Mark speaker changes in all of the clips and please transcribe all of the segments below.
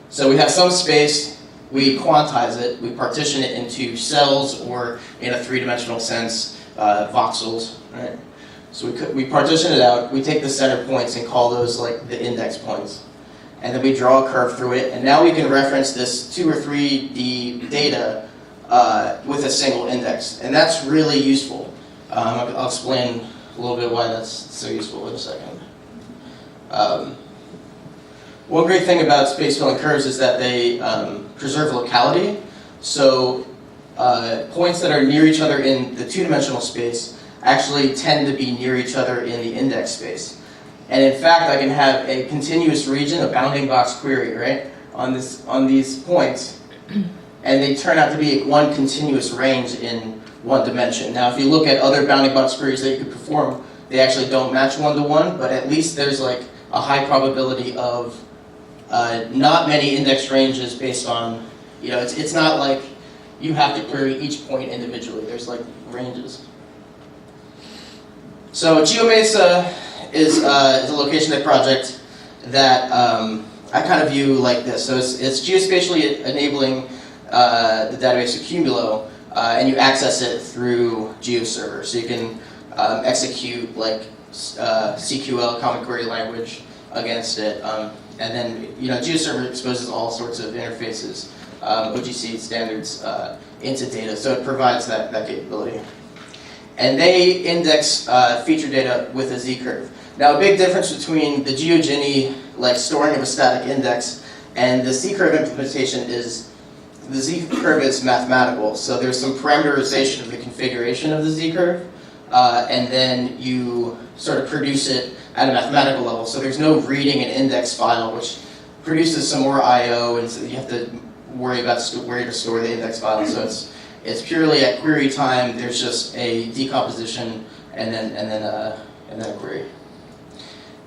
Speaker 1: So we have some space, we quantize it, we partition it into cells, or in a three-dimensional sense, voxels, right? So we partition it out, we take the center points and call those like the index points. And then we draw a curve through it, and now we can reference this 2 or 3D data with a single index. And that's really useful. I'll explain a little bit why that's so useful in a second. One great thing about space-filling curves is that they preserve locality. So points that are near each other in the two-dimensional space actually tend to be near each other in the index space. And in fact, I can have a continuous region, a bounding box query, right, on these points, and they turn out to be one continuous range in one dimension. Now, if you look at other bounding box queries that you could perform, they actually don't match one-to-one, but at least there's like a high probability of not many index ranges based on, it's not like you have to query each point individually. There's like ranges. So GeoMesa is a LocationTech project that I kind of view like this. So it's geospatially enabling the database accumulo, and you access it through GeoServer. So you can execute like CQL, Common Query Language, against it. And then GeoServer exposes all sorts of interfaces, OGC standards into data. So it provides that capability. And they index feature data with a Z-curve. Now, a big difference between the GeoJenny, like storing of a static index, and the Z-curve implementation is the Z-curve is mathematical. So there's some parameterization of the configuration of the Z-curve, and then you sort of produce it at a mathematical level. So there's no reading an index file, which produces some more I/O, and so you have to worry about where to store the index file. So it's purely at query time. There's just a decomposition and then a query.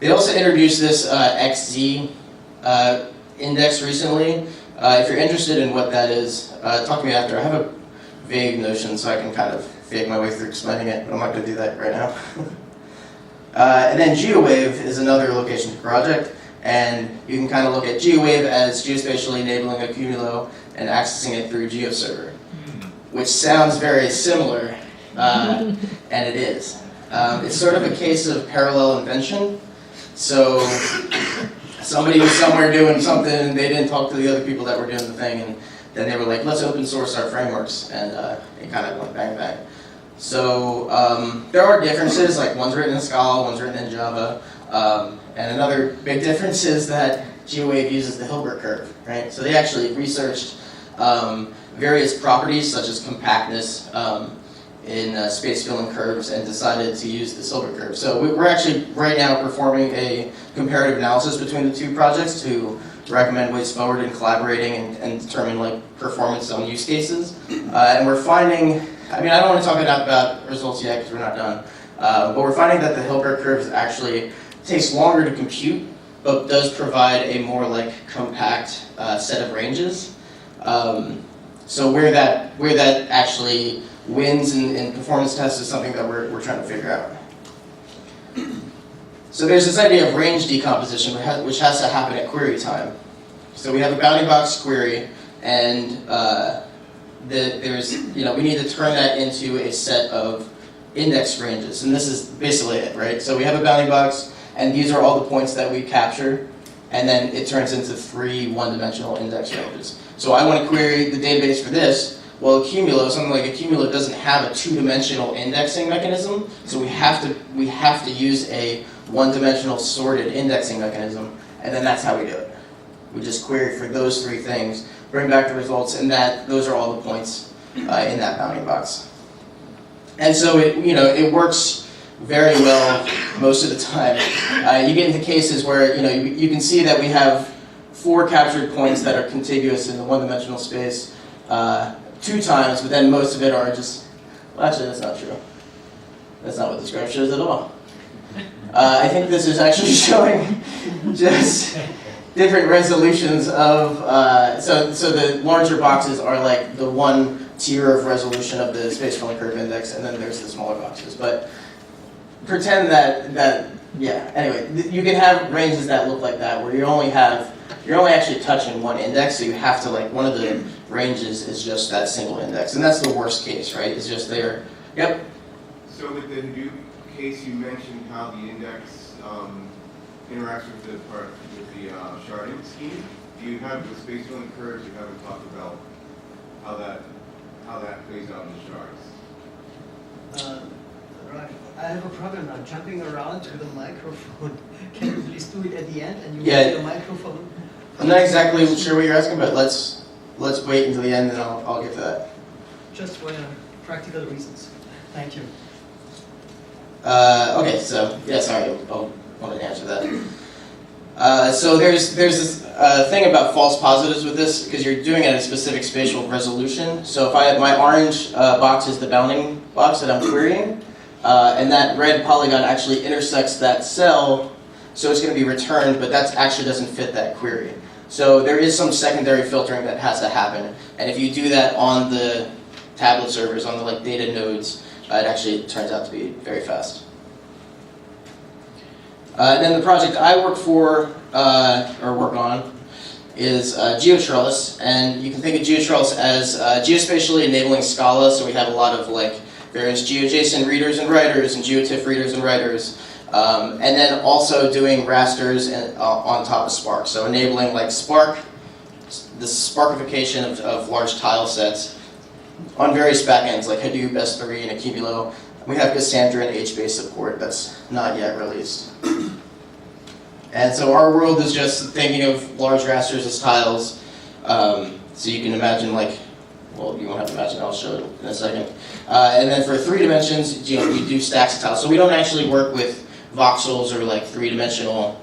Speaker 1: They also introduced this XZ index recently. If you're interested in what that is, talk to me after. I have a vague notion, so I can kind of fake my way through explaining it, but I'm not going to do that right now. And then GeoWave is another location project, and you can kind of look at GeoWave as geospatially enabling accumulo and accessing it through GeoServer, which sounds very similar, and it is. It's sort of a case of parallel invention. So somebody was somewhere doing something, and they didn't talk to the other people that were doing the thing, and then they were like, let's open source our frameworks, and it kind of went bang bang. So there are differences, like one's written in Scala, one's written in Java, and another big difference is that GeoWave uses the Hilbert Curve, right? So they actually researched various properties such as compactness in space-filling curves and decided to use the Hilbert Curve. So we're actually right now performing a comparative analysis between the two projects to recommend ways forward in collaborating and determine like performance on use cases. And we're finding, I mean, I don't want to talk about results yet because we're not done, but we're finding that the Hilbert Curve actually takes longer to compute, but does provide a more like compact set of ranges. So where that actually wins in performance tests is something that we're trying to figure out. So there's this idea of range decomposition, which has to happen at query time. So we have a bounding box query, and we need to turn that into a set of index ranges, and this is basically it, right? So we have a bounding box, and these are all the points that we capture, and then it turns into 3 one-dimensional index ranges. So I want to query the database for this. Well, accumulo, something like accumulo, doesn't have a 2-dimensional indexing mechanism, so we have to use a 1-dimensional sorted indexing mechanism, and then that's how we do it. We just query for those 3 things, bring back the results, and those are all the points in that bounding box. And so it works very well most of the time. You get into cases where you can see that we have 4 captured points that are contiguous in the 1-dimensional space 2 times, but then most of it are just, well, actually that's not true. That's not what this graph shows at all. I think this is actually showing just different resolutions of, so the larger boxes are like the 1 tier of resolution of the Spacefilling curve index, and then there's the smaller boxes. But pretend that yeah, anyway, you can have ranges that look like that, where you only have you're only actually touching one index, so you have to, like, one of the ranges is just that single index, and that's the worst case, right? It's just there. Yep.
Speaker 2: So with the Hadoop case, you mentioned how the index interacts with the sharding scheme. Do you have the spacefilling curves? You haven't talked about how that plays out in the shards.
Speaker 3: Right. I have a problem now jumping around to the microphone. Can you please do it at the end and you
Speaker 1: Yeah.
Speaker 3: use the microphone?
Speaker 1: I'm not exactly sure what you're asking, but let's wait until the end and I'll get to that.
Speaker 3: Just for practical reasons. Thank you.
Speaker 1: Okay, so, yeah, sorry, I wanted to answer that. So there's this thing about false positives with this, because you're doing it at a specific spatial resolution. So if I have my orange box is the bounding box that I'm querying, and that red polygon actually intersects that cell, so it's going to be returned, but that actually doesn't fit that query. So there is some secondary filtering that has to happen, and if you do that on the tablet servers, on the like data nodes, it actually turns out to be very fast. And then the project I work for, or work on, is Geo Trellis, and you can think of Geo Trellis as geospatially enabling Scala, so we have a lot of like various GeoJSON readers and writers, and GeoTIFF readers and writers, and then also doing rasters on top of Spark, so enabling like Spark, the sparkification of large tile sets on various backends like Hadoop, S3, and Accumulo. We have Cassandra and HBase support that's not yet released. And so our world is just thinking of large rasters as tiles. So you can imagine like, well, you won't have to imagine, I'll show it in a second. And then for 3 dimensions, you do stacks of tiles. So we don't actually work with voxels or like 3-dimensional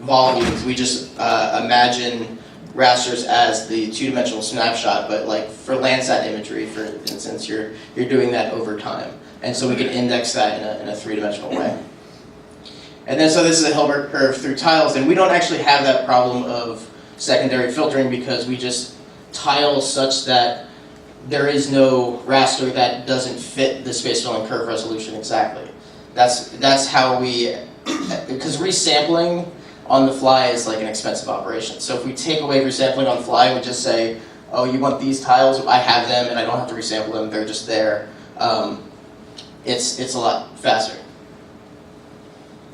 Speaker 1: volumes. We just imagine rasters as the 2-dimensional snapshot, but like for Landsat imagery, for instance, you're doing that over time. And so we can index that in a 3-dimensional way. And then so this is a Hilbert curve through tiles, and we don't actually have that problem of secondary filtering because we just tile such that there is no raster that doesn't fit the spacefilling curve resolution exactly. That's how we, because resampling on the fly is like an expensive operation. So if we take away resampling on the fly, we just say, oh, you want these tiles? I have them, and I don't have to resample them. They're just there. It's a lot faster.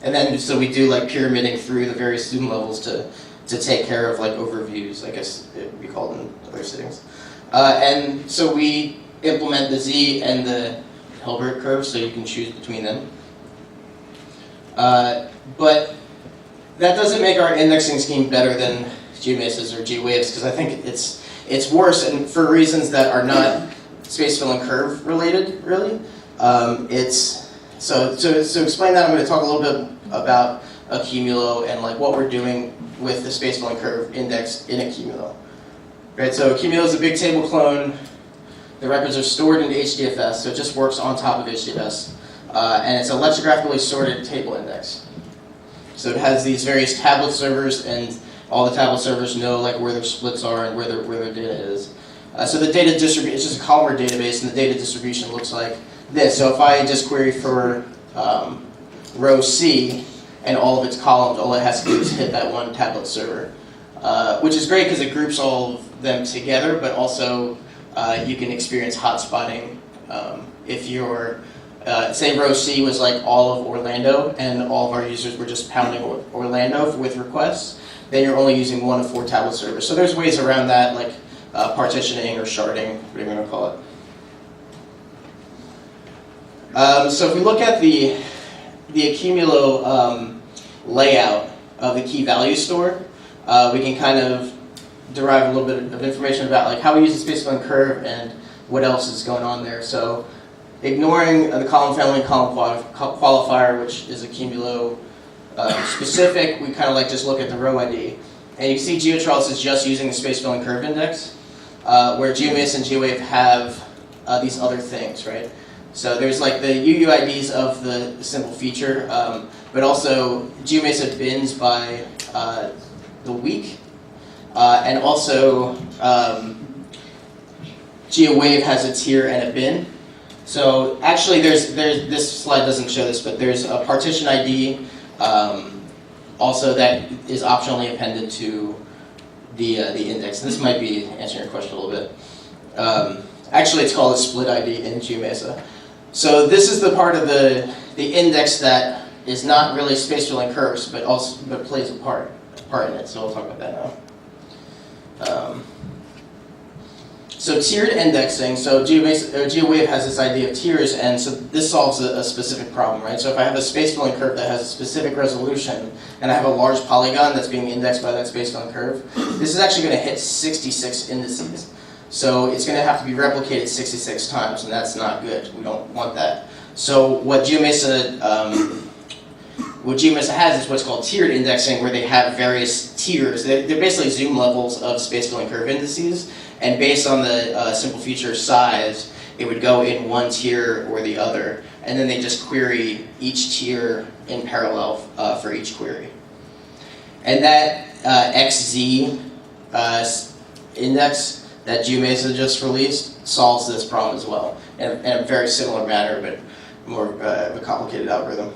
Speaker 1: And then so we do like pyramiding through the various zoom levels to take care of like overviews, I guess it would be called in other settings. And so we implement the Z and the Hilbert curve, so you can choose between them. But that doesn't make our indexing scheme better than GeoMesa's or GWave's, because I think it's worse, and for reasons that are not spacefilling curve related, really. So to explain that, I'm going to talk a little bit about accumulo and like what we're doing with the spacefilling curve index in accumulo. Right, so accumulo is a big table clone. The records are stored in HDFS, so it just works on top of HDFS. And it's a lexicographically sorted table index. So it has these various tablet servers, and all the tablet servers know like where their splits are and where their data is. So the data distribution, it's just a columnar database, and the data distribution looks like this. So if I just query for row C and all of its columns, all it has to do is hit that one tablet server, which is great because it groups all of them together, but also you can experience hotspotting if you're, say row C was like all of Orlando and all of our users were just pounding Orlando with requests, then you're only using 1 of 4 tablet servers. So there's ways around that, like partitioning or sharding, whatever you want to call it. So if we look at the accumulo layout of the key value store, we can kind of derive a little bit of information about like how we use the spacefilling curve and what else is going on there. So ignoring the column family and column qualifier, which is accumulo specific, we kind of like just look at the row ID. And you see Geo Trellis is just using the spacefilling curve index, where GeoMesa and GeoWave have these other things, right? So there's like the UUIDs of the simple feature, but also GeoMesa bins by the week, and also GeoWave has a tier and a bin. So actually there's this slide doesn't show this, but there's a partition ID also that is optionally appended to the index. This might be answering your question a little bit. Actually, it's called a split ID in GeoMesa. So this is the part of the index that is not really space-filling curves, but plays a part in it. So we'll talk about that now. So tiered indexing. So GeoWave has this idea of tiers, and so this solves a specific problem, right? So if I have a space-filling curve that has a specific resolution, and I have a large polygon that's being indexed by that space-filling curve, this is actually going to hit 66 indices. So it's going to have to be replicated 66 times, and that's not good. We don't want that. So what GeoMesa has is what's called tiered indexing, where they have various tiers. They're basically zoom levels of space-filling curve indices, and based on the simple feature size, it would go in one tier or the other, and then they just query each tier in parallel for each query. And that XZ index that GeoMesa just released solves this problem as well, in a very similar manner, but more of a complicated algorithm.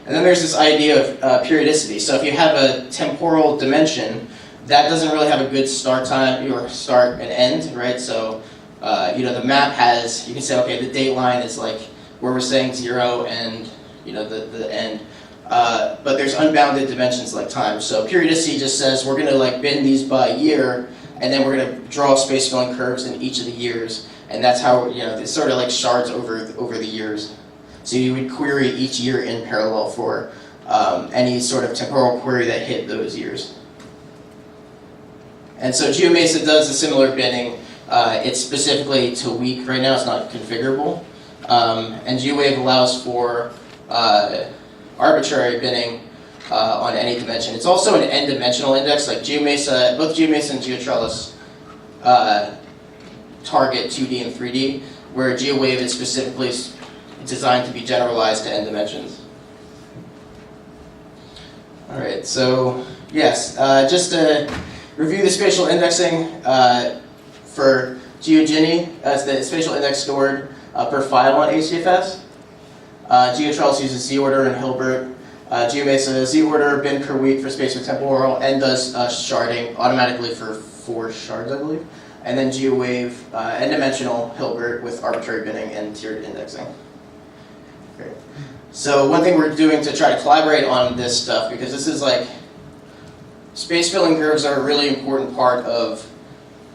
Speaker 1: And then there's this idea of periodicity. So if you have a temporal dimension, that doesn't really have a good start time, or start and end, right? So the map has, you can say, okay, the date line is like where we're saying 0 and the end. But there's unbounded dimensions like time. So periodicity just says we're going to like bin these by year, and then we're going to draw space-filling curves in each of the years, and that's how it's sort of like shards over the years. So you would query each year in parallel for any sort of temporal query that hit those years. And so GeoMesa does a similar binning. It's specifically to week right now. It's not configurable. And GeoWave allows for arbitrary binning on any dimension. It's also an n-dimensional index. Like GeoMesa, both GeoMesa and Geo Trellis target 2D and 3D, where GeoWave is specifically designed to be generalized to n dimensions. All right, so yes, just to review the spatial indexing for GeoJenny as the spatial index stored per file on HDFS. Geo Trellis uses Z-order and Hilbert. GeoMesa Z-order bin per week for spatial temporal, and does sharding automatically for 4 shards, I believe. And then GeoWave n-dimensional Hilbert with arbitrary binning and tiered indexing. Great. So one thing we're doing to try to collaborate on this stuff, because this is like, space-filling curves are a really important part of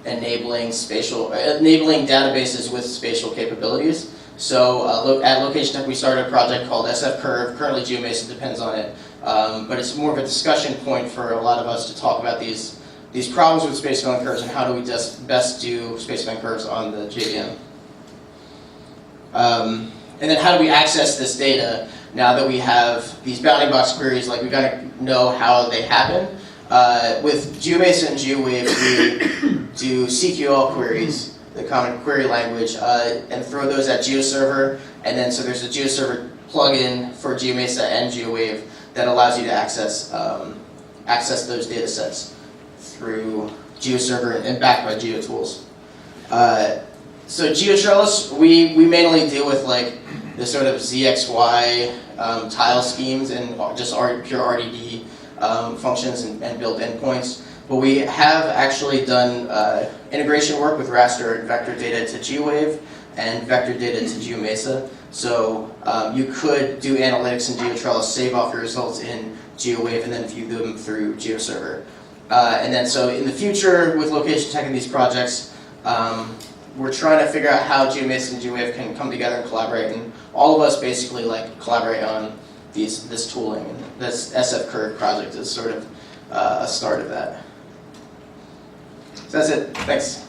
Speaker 1: enabling databases with spatial capabilities. So at LocationTech we started a project called SF Curve. Currently GeoMesa depends on it, but it's more of a discussion point for a lot of us to talk about these problems with space-filling curves and how do we best do space-filling curves on the JVM. And then how do we access this data now that we have these bounding box queries? Like, we got to know how they happen. With GeoMesa and GeoWave, we do CQL queries, the common query language, and throw those at GeoServer. And then so there's a GeoServer plugin for GeoMesa and GeoWave that allows you to access those data sets through GeoServer and backed by GeoTools. So Geo Trellis, we mainly deal with like the sort of ZXY tile schemes and just pure RDD functions and build endpoints. But we have actually done integration work with raster and vector data to GeoWave and vector data to GeoMesa. So you could do analytics in Geo Trellis, save off your results in GeoWave, and then view them through GeoServer. And then so in the future with LocationTech and these projects, we're trying to figure out how GeoMesa and GeoWave can come together and collaborate, and all of us basically like collaborate on this tooling. And this SF Curve project is sort of a start of that. So that's it. Thanks.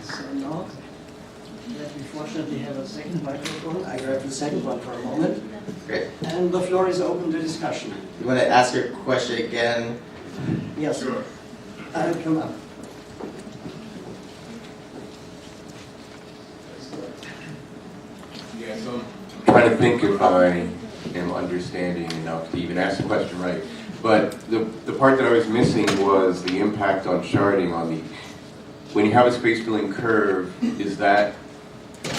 Speaker 3: So now that we fortunately have a second microphone, I grab the second one for a moment.
Speaker 1: Great.
Speaker 3: And the floor is open to discussion.
Speaker 1: You want to ask your question again?
Speaker 3: Yes.
Speaker 2: Sure.
Speaker 3: Come up.
Speaker 2: Yeah, so
Speaker 4: Trying to think if I am understanding enough to even ask the question right. But the part that I was missing was the impact on sharding on the, when you have a space-filling curve, is that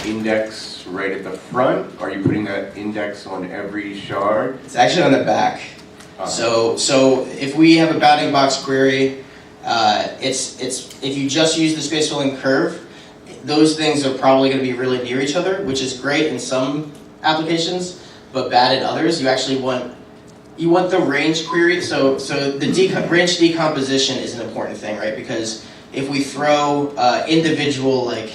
Speaker 4: index right at the front? Are you putting that index on every shard?
Speaker 1: It's actually on the back. So if we have a bounding box query, if you just use the space-filling curve, those things are probably going to be really near each other, which is great in some applications, but bad in others. You actually want the range query. So the range decomposition is an important thing, right? Because if we throw individual like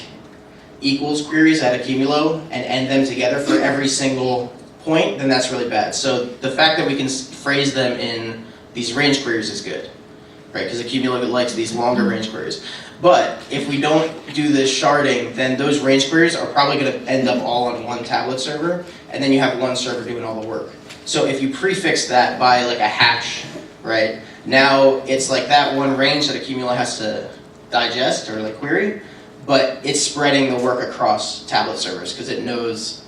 Speaker 1: equals queries at accumulo and end them together for every single point, then that's really bad. So the fact that we can phrase them in these range queries is good, right? Because accumulo likes these longer range queries. But if we don't do this sharding, then those range queries are probably going to end up all on one tablet server, and then you have one server doing all the work. So if you prefix that by like a hash, right? Now it's like that one range that accumulo has to digest or like query, but it's spreading the work across tablet servers because it knows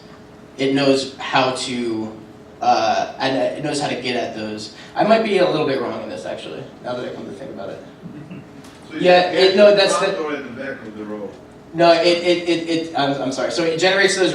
Speaker 1: how to and it knows how to get at those. I might be a little bit wrong in this actually, now that I come to think about it.
Speaker 2: So
Speaker 1: Yeah, no, that's the.
Speaker 2: Or at the back of the row.
Speaker 1: No, I'm sorry. So it generates those